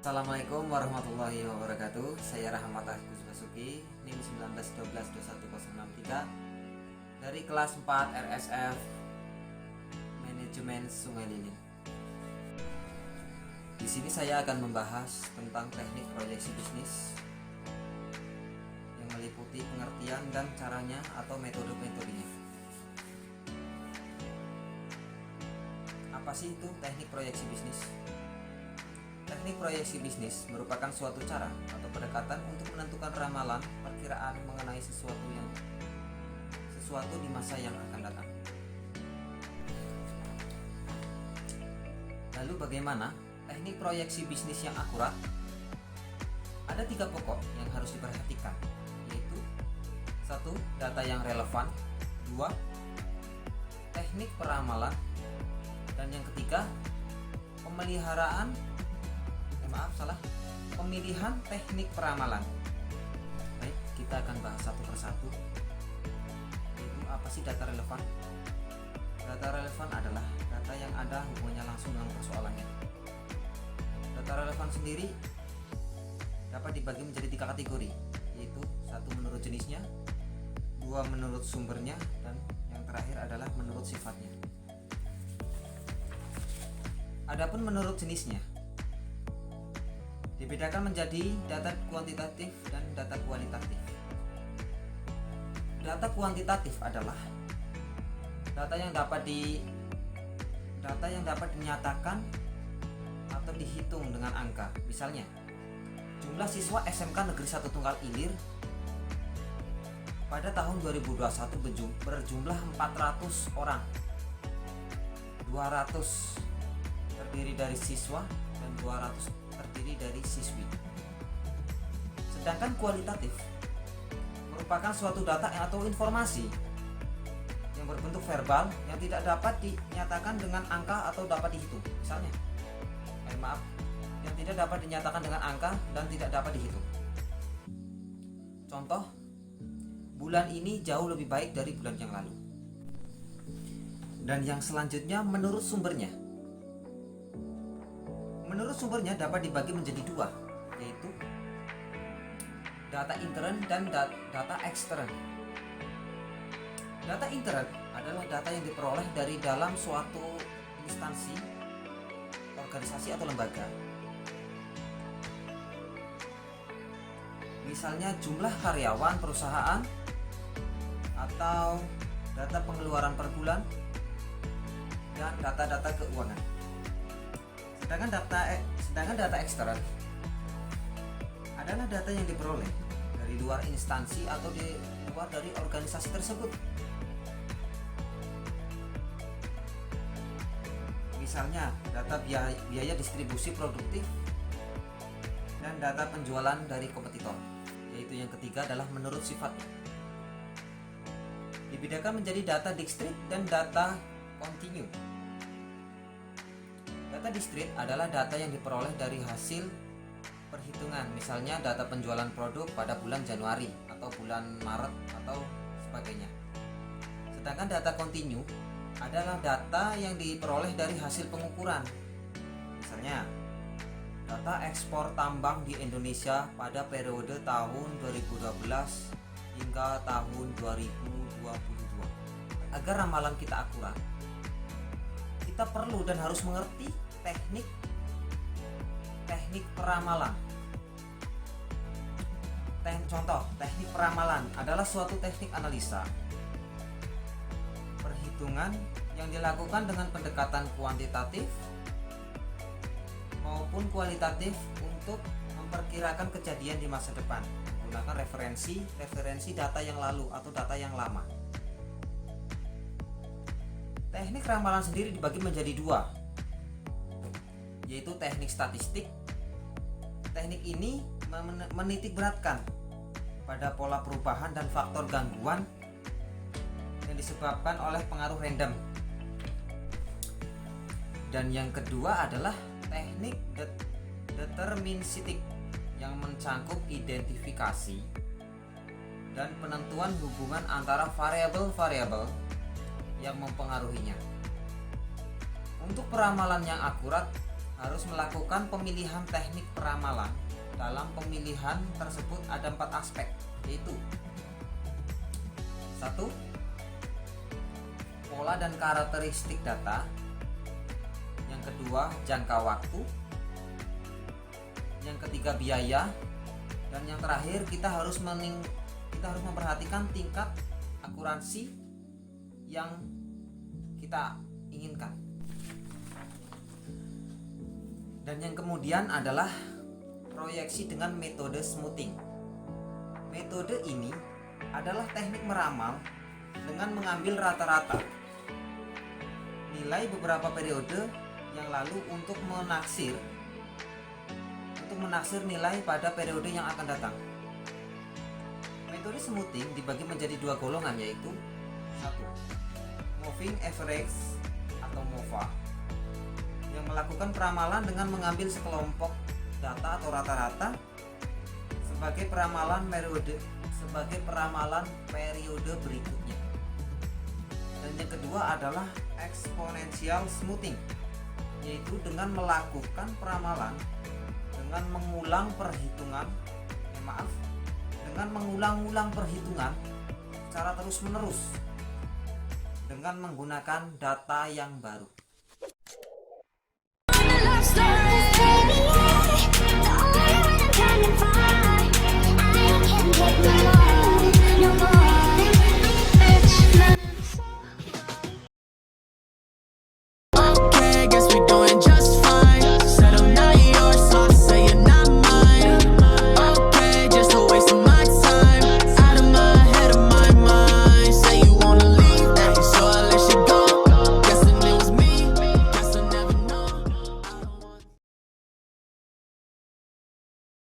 Assalamualaikum warahmatullahi wabarakatuh. Saya Rahmat Agus Basuki, NIM 19122163 dari kelas 4 RSF Manajemen Sungai Lilin. Di sini saya akan membahas tentang teknik proyeksi bisnis yang meliputi pengertian dan caranya atau metode-metodenya. Apa sih itu teknik proyeksi bisnis? Teknik proyeksi bisnis merupakan suatu cara atau pendekatan untuk menentukan ramalan perkiraan mengenai sesuatu di masa yang akan datang. Lalu bagaimana teknik proyeksi bisnis yang akurat? Ada 3 pokok yang harus diperhatikan, yaitu 1. Data yang relevan, 2. Teknik peramalan, dan yang ketiga pemilihan teknik peramalan. Baik, kita akan bahas satu persatu. Yaitu apa sih data relevan? Data relevan adalah data yang ada hubungannya langsung dengan persoalannya. Data relevan sendiri dapat dibagi menjadi 3 kategori, yaitu 1 menurut jenisnya, 2 menurut sumbernya, dan yang terakhir adalah menurut sifatnya. Adapun menurut jenisnya dibedakan menjadi data kuantitatif dan data kualitatif. Data kuantitatif adalah data yang dapat dinyatakan atau dihitung dengan angka. Misalnya, jumlah siswa SMK Negeri 1 Tunggal Ilir pada tahun 2021 berjumlah 400 orang. 200 terdiri dari siswa dan 200 terdiri dari siswi. Sedangkan kualitatif merupakan suatu data atau informasi yang berbentuk verbal yang tidak dapat dinyatakan dengan angka atau dapat dihitung. Misalnya, yang tidak dapat dinyatakan dengan angka dan tidak dapat dihitung. Contoh, bulan ini jauh lebih baik dari bulan yang lalu. Dan yang selanjutnya menurut sumbernya. Menurut sumbernya dapat dibagi menjadi 2, yaitu data intern dan data ekstern. Data intern adalah data yang diperoleh dari dalam suatu instansi, organisasi atau lembaga. Misalnya jumlah karyawan perusahaan atau data pengeluaran per bulan dan data-data keuangan. Sedangkan data ekstern adalah data yang diperoleh dari luar instansi atau di luar dari organisasi tersebut. Misalnya data biaya distribusi produktif dan data penjualan dari kompetitor. Yaitu yang ketiga adalah menurut sifatnya. Dibedakan menjadi data discrete dan data continue. Data discrete adalah data yang diperoleh dari hasil perhitungan, misalnya data penjualan produk pada bulan Januari atau bulan Maret atau sebagainya. Sedangkan data continue adalah data yang diperoleh dari hasil pengukuran. Misalnya, data ekspor tambang di Indonesia pada periode tahun 2012 hingga tahun 2022. Agar ramalan kita akurat, kita perlu dan harus mengerti teknik peramalan. Contoh, teknik peramalan adalah suatu teknik analisa perhitungan yang dilakukan dengan pendekatan kuantitatif maupun kualitatif untuk memperkirakan kejadian di masa depan menggunakan referensi data yang lalu atau data yang lama. Teknik ramalan sendiri dibagi menjadi 2, yaitu teknik statistik. Teknik ini menitik beratkan pada pola perubahan dan faktor gangguan yang disebabkan oleh pengaruh random. Dan yang kedua adalah teknik deterministik yang mencangkup identifikasi dan penentuan hubungan antara variabel-variabel yang mempengaruhinya. Untuk peramalan yang akurat harus melakukan pemilihan teknik peramalan. Dalam pemilihan tersebut ada 4 aspek, yaitu 1. Pola dan karakteristik data. Yang kedua, jangka waktu. Yang ketiga, biaya. Dan yang terakhir, kita harus memperhatikan tingkat akurasi yang kita inginkan. Dan yang kemudian adalah proyeksi dengan metode smoothing. Metode ini adalah teknik meramal dengan mengambil rata-rata nilai beberapa periode yang lalu untuk menaksir nilai pada periode yang akan datang. Metode smoothing dibagi menjadi 2 golongan, yaitu 1. Moving average atau MOVA, yang melakukan peramalan dengan mengambil sekelompok data atau rata-rata sebagai peramalan periode berikutnya. Dan yang kedua adalah exponential smoothing, yaitu dengan melakukan peramalan dengan mengulang-ulang perhitungan secara terus-menerus dengan menggunakan data yang baru.